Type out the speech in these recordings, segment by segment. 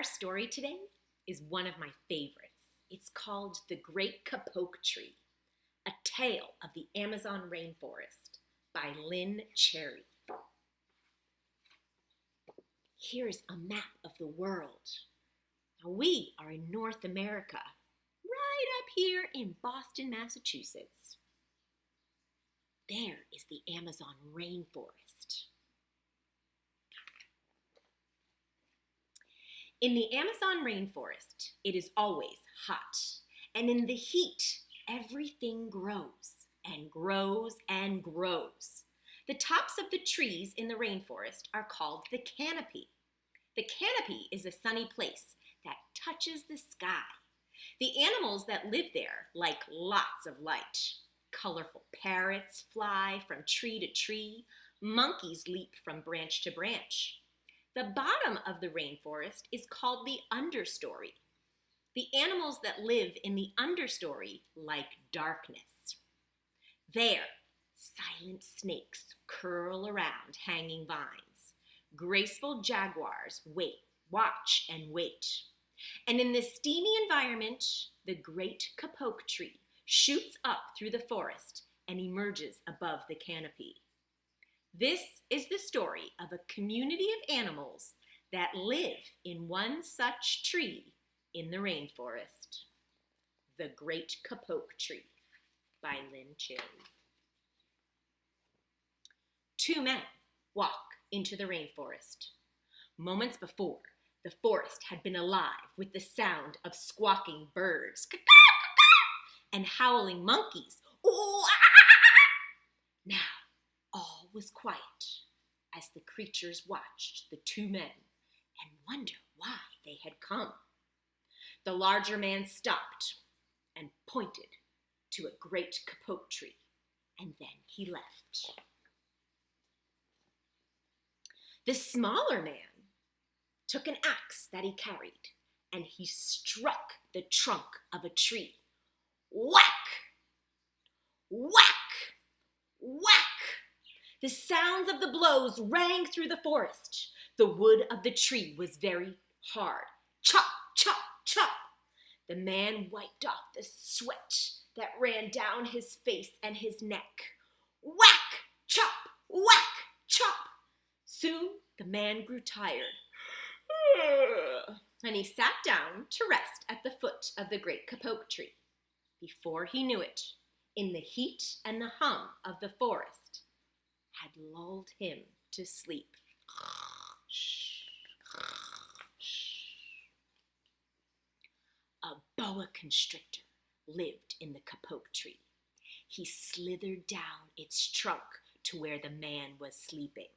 story today is one of my favorites. It's called The Great Kapok Tree, a tale of the Amazon rainforest by Lynn Cherry. Here's a map of the world. Now we are in North America, right up here in Boston, Massachusetts. There is the Amazon rainforest. In the Amazon rainforest, it is always hot, and in the heat, everything grows and grows and grows. The tops of the trees in the rainforest are called the canopy. The canopy is a sunny place that touches the sky. The animals that live there like lots of light. Colorful parrots fly from tree to tree. Monkeys leap from branch to branch. The bottom of the rainforest is called the understory. The animals that live in the understory like darkness. There, silent snakes curl around hanging vines. Graceful jaguars watch and wait. And in this steamy environment, the great kapok tree shoots up through the forest and emerges above the canopy. This is the story of a community of animals that live in one such tree in the rainforest. The Great Kapok Tree by Lynn Cherry. Two men walk into the rainforest. Moments before, the forest had been alive with the sound of squawking birds and howling monkeys. Now, all was quiet as the creatures watched the two men and wondered why they had come. The larger man stopped and pointed to a great kapok tree, and then he left. The smaller man took an axe that he carried, and he struck the trunk of a tree. Whack! Whack! Whack! The sounds of the blows rang through the forest. The wood of the tree was very hard. Chop, chop, chop. The man wiped off the sweat that ran down his face and his neck. Whack, chop, whack, chop. Soon the man grew tired, and he sat down to rest at the foot of the great kapok tree. Before he knew it, in the heat and the hum of the forest, had lulled him to sleep. A boa constrictor lived in the kapok tree. He slithered down its trunk to where the man was sleeping.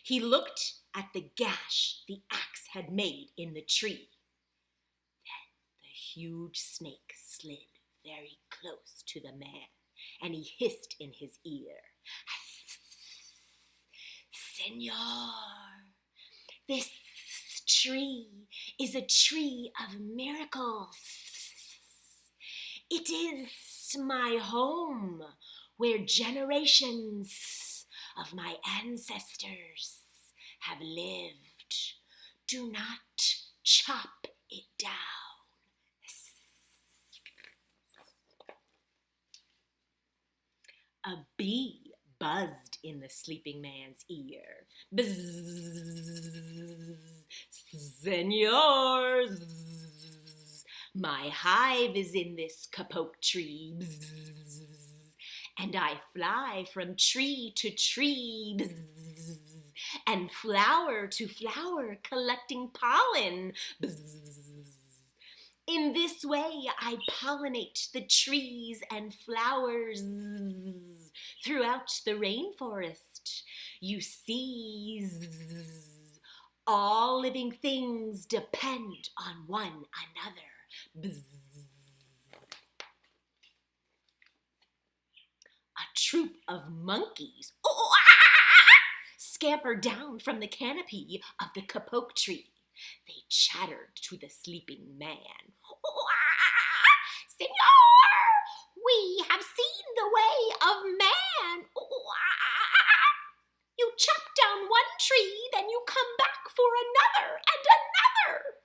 He looked at the gash the axe had made in the tree. Then the huge snake slid very close to the man, and he hissed in his ear, "Senor, this tree is a tree of miracles. It is my home where generations of my ancestors have lived. Do not chop it down." A bee buzzed in the sleeping man's ear. Bzzz, "Senor, zzz, my hive is in this kapok tree. Bzzz, and I fly from tree to tree. Bzzz, and flower to flower collecting pollen. Bzzz. In this way, I pollinate the trees and flowers throughout the rainforest. You see, all living things depend on one another. Bzzz. A troop of monkeys scampered down from the canopy of the kapok tree. They chattered to the sleeping man. "Senor, we have seen the way of man. You chop down one tree, then you come back for another and another.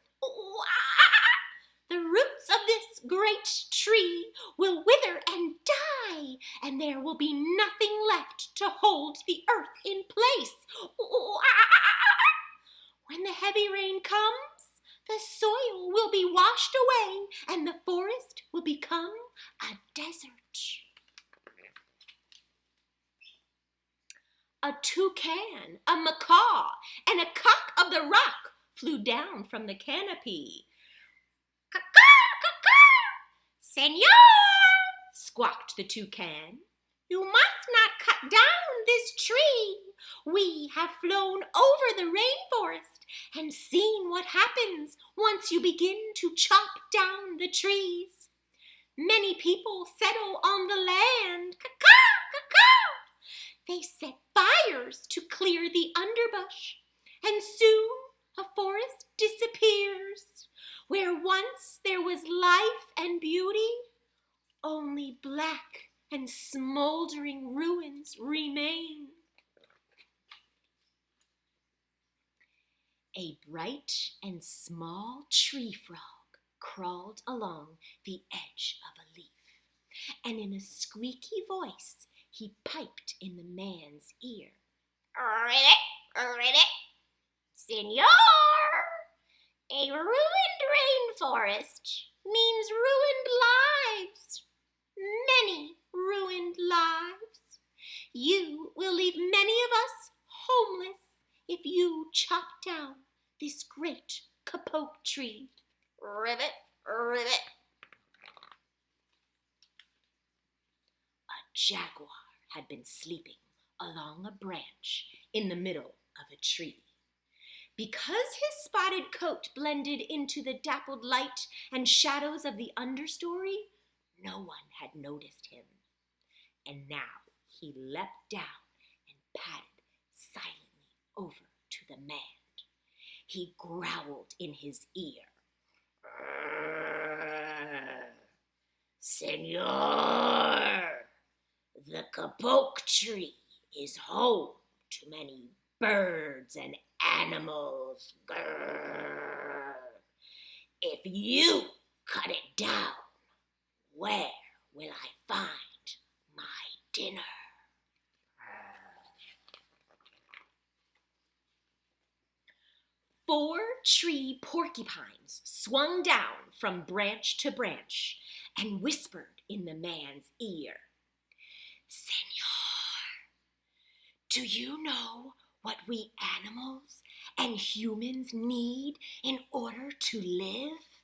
great tree will wither and die, and there will be nothing left to hold the earth in place. When the heavy rain comes, the soil will be washed away, and the forest will become a desert. A toucan, a macaw, and a cock of the rock flew down from the canopy. "Caw-caw, caw-caw! Senor," squawked the toucan, "you must not cut down this tree. We have flown over the rainforest and seen what happens once you begin to chop down the trees. Many people settle on the land. Caw-caw, caw-caw! They set fires to clear the underbrush, and soon a forest disappears. Where once there was life and beauty, only black and smoldering ruins remain." A bright and small tree frog crawled along the edge of a leaf, and in a squeaky voice he piped in the man's ear. "Ribbit, ribbit, Senor, a ruined rainforest means ruined lives, many ruined lives. You will leave many of us homeless if you chop down this great kapok tree. Ribbit, ribbit." A jaguar had been sleeping along a branch in the middle of a tree. Because his spotted coat blended into the dappled light and shadows of the understory, no one had noticed him. And now he leapt down and padded silently over to the man. He growled in his ear. "Senor, the kapok tree is home to many birds and animals. Grrr. If you cut it down, where will I find my dinner?" Four tree porcupines swung down from branch to branch and whispered in the man's ear. "Senor, do you know what we animals and humans need in order to live?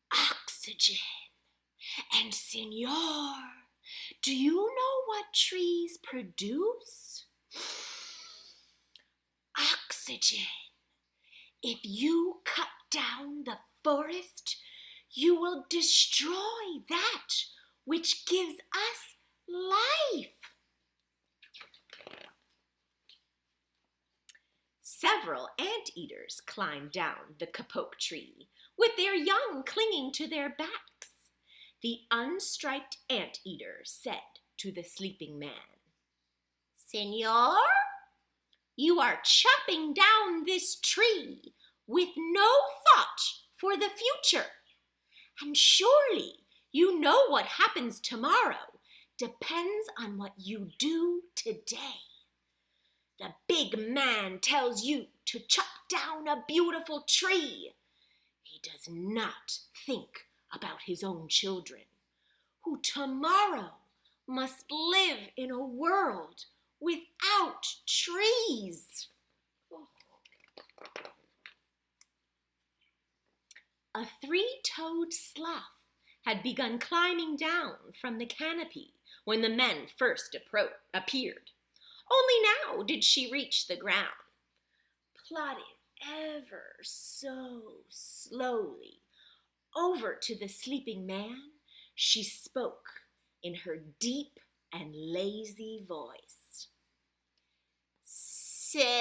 Oxygen. And senor, do you know what trees produce? Oxygen. If you cut down the forest, you will destroy that which gives us life." Several anteaters climbed down the kapok tree, with their young clinging to their backs. The unstriped anteater said to the sleeping man, "Senor, you are chopping down this tree with no thought for the future. And surely you know what happens tomorrow depends on what you do today. The big man tells you to chop down a beautiful tree. He does not think about his own children, who tomorrow must live in a world without trees." A three-toed sloth had begun climbing down from the canopy when the men first appeared. Only now did she reach the ground. Plodding ever so slowly over to the sleeping man, she spoke in her deep and lazy voice. "Senor,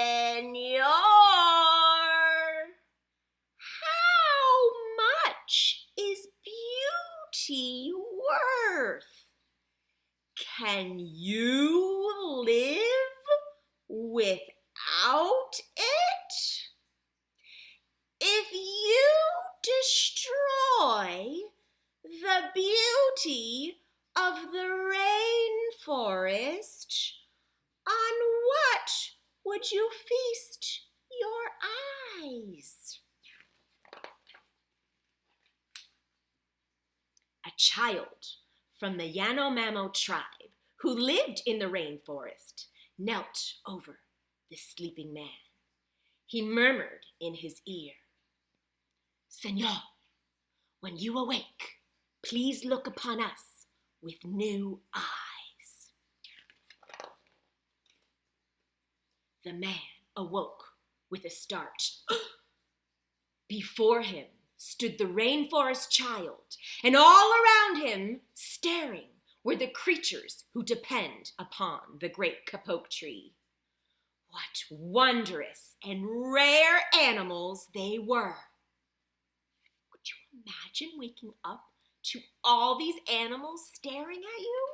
how much is beauty worth? Can you live without it? If you destroy beauty of the rainforest, on what would you feast your eyes? A child from the Yanomamo tribe who lived in the rainforest knelt over the sleeping man. He murmured in his ear, "Señor, when you awake, please look upon us with new eyes." The man awoke with a start. Before him stood the rainforest child, and all around him, staring, were the creatures who depend upon the great kapok tree. What wondrous and rare animals they were! Could you imagine waking up to all these animals staring at you?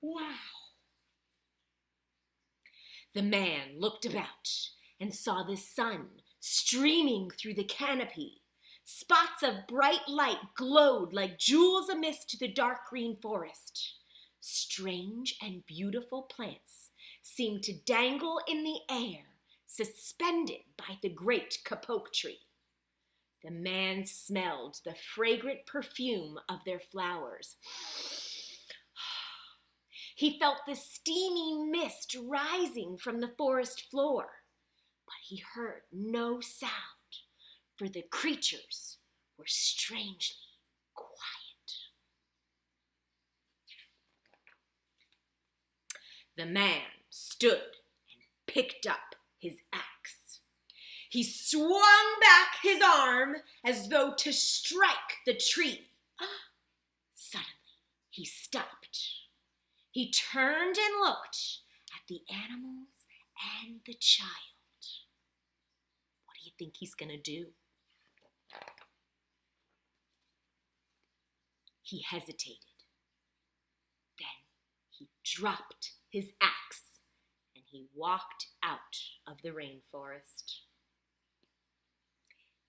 Wow! The man looked about and saw the sun streaming through the canopy. Spots of bright light glowed like jewels amidst the dark green forest. Strange and beautiful plants seemed to dangle in the air, suspended by the great kapok tree. The man smelled the fragrant perfume of their flowers. He felt the steamy mist rising from the forest floor, but he heard no sound, for the creatures were strangely quiet. The man stood and picked up his axe. He swung back his arm as though to strike the tree. Suddenly, he stopped. He turned and looked at the animals and the child. What do you think he's going to do? He hesitated. Then he dropped his axe and he walked out of the rainforest.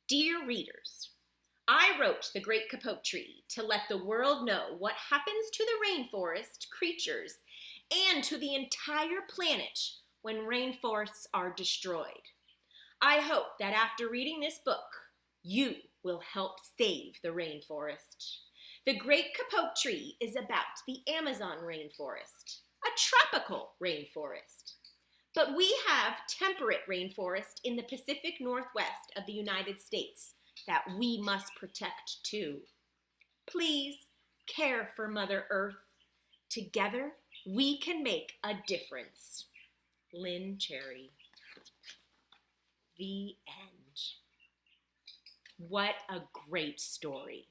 Dear readers, I wrote The Great Kapok Tree to let the world know what happens to the rainforest creatures and to the entire planet when rainforests are destroyed. I hope that after reading this book, you will help save the rainforest. The Great Kapok Tree is about the Amazon rainforest, a tropical rainforest. But we have temperate rainforest in the Pacific Northwest of the United States that we must protect too. Please care for Mother Earth. Together, we can make a difference. Lynn Cherry. The end. What a great story.